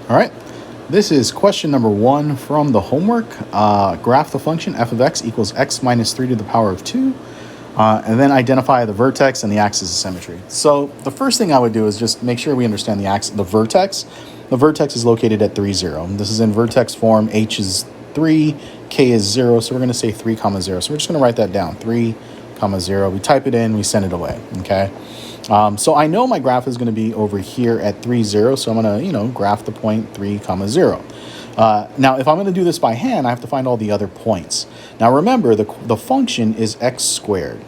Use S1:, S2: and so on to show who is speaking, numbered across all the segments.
S1: All right, this is question number 1 from the homework. Graph the function f of x equals x minus 3 to the power of 2, and then identify the vertex and the axis of symmetry. So the first thing I would do is just make sure we understand the vertex. The vertex is located at 3, 0. This is in vertex form. H is 3, k is 0, so we're going to say 3, 0. So we're just going to write that down, 3, 0. We type it in, we send it away, okay? So I know my graph is going to be over here at 3, 0, so I'm going to, graph the point 3, 0. Now, if I'm going to do this by hand, I have to find all the other points. Now, remember, the function is x squared.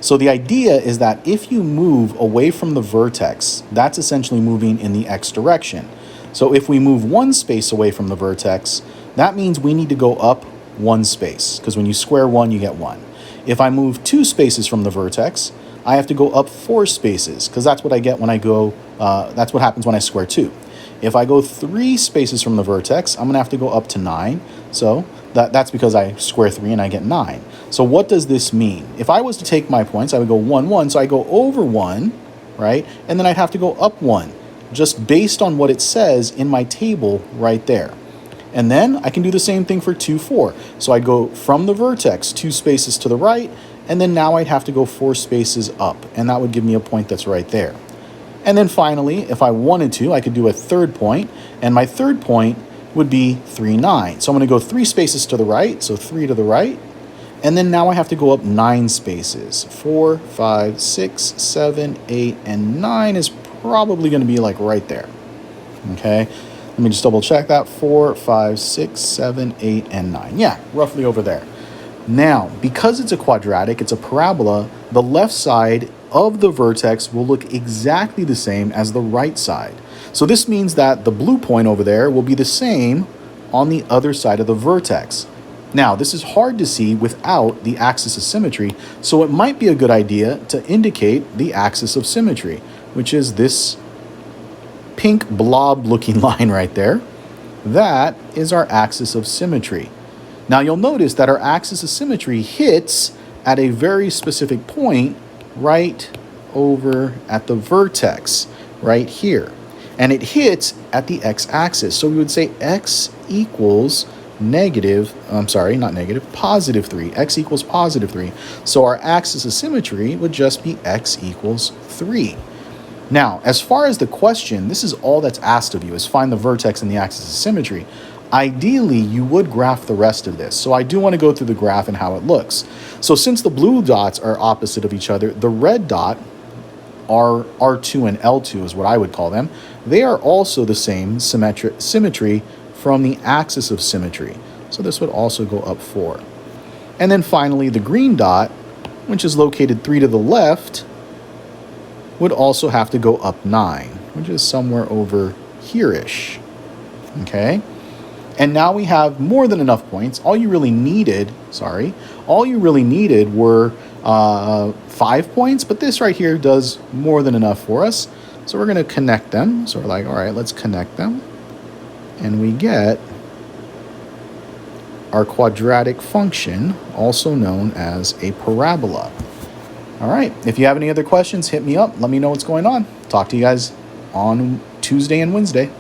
S1: So the idea is that if you move away from the vertex, that's essentially moving in the x direction. So if we move one space away from the vertex, that means we need to go up one space, because when you square 1, you get 1. If I move 2 spaces from the vertex, I have to go up 4 spaces, because that's what I get when I go, that's what happens when I square 2. If I go 3 spaces from the vertex, I'm going to have to go up to 9. So that's because I square 3 and I get 9. So what does this mean? If I was to take my points, I would go 1, 1. So I go over 1, right? And then I'd have to go up 1, just based on what it says in my table right there. And then I can do the same thing for 2, 4. So I'd go from the vertex 2 spaces to the right, and then now I'd have to go 4 spaces up, and that would give me a point that's right there. And then finally, if I wanted to, I could do a third point, and my third point would be 3, 9. So I'm going to go 3 spaces to the right, so 3 to the right, and then now I have to go up 9 spaces. 4, 5, 6, 7, 8, and 9 is probably going to be like right there. Okay, let me just double check that. 4, 5, 6, 7, 8, and 9. Yeah, roughly over there. Now, because it's a quadratic, it's a parabola, the left side of the vertex will look exactly the same as the right side. So this means that the blue point over there will be the same on the other side of the vertex. Now, this is hard to see without the axis of symmetry, so it might be a good idea to indicate the axis of symmetry, which is this pink blob-looking line right there. That is our axis of symmetry. Now, you'll notice that our axis of symmetry hits at a very specific point right over at the vertex, right here. And it hits at the x-axis. So we would say x equals positive 3. X equals positive 3. So our axis of symmetry would just be x equals 3. Now, as far as the question, this is all that's asked of you, is find the vertex and the axis of symmetry. Ideally, you would graph the rest of this. So I do want to go through the graph and how it looks. So since the blue dots are opposite of each other, the red dot, R2 and L2 is what I would call them, they are also the same symmetry from the axis of symmetry. So this would also go up 4. And then finally, the green dot, which is located 3 to the left, would also have to go up 9, which is somewhere over here-ish. Okay? And now we have more than enough points. All you really needed were 5 points, but this right here does more than enough for us. So we're going to connect them. So we're like, all right, let's connect them. And we get our quadratic function, also known as a parabola. All right, if you have any other questions, hit me up. Let me know what's going on. Talk to you guys on Tuesday and Wednesday.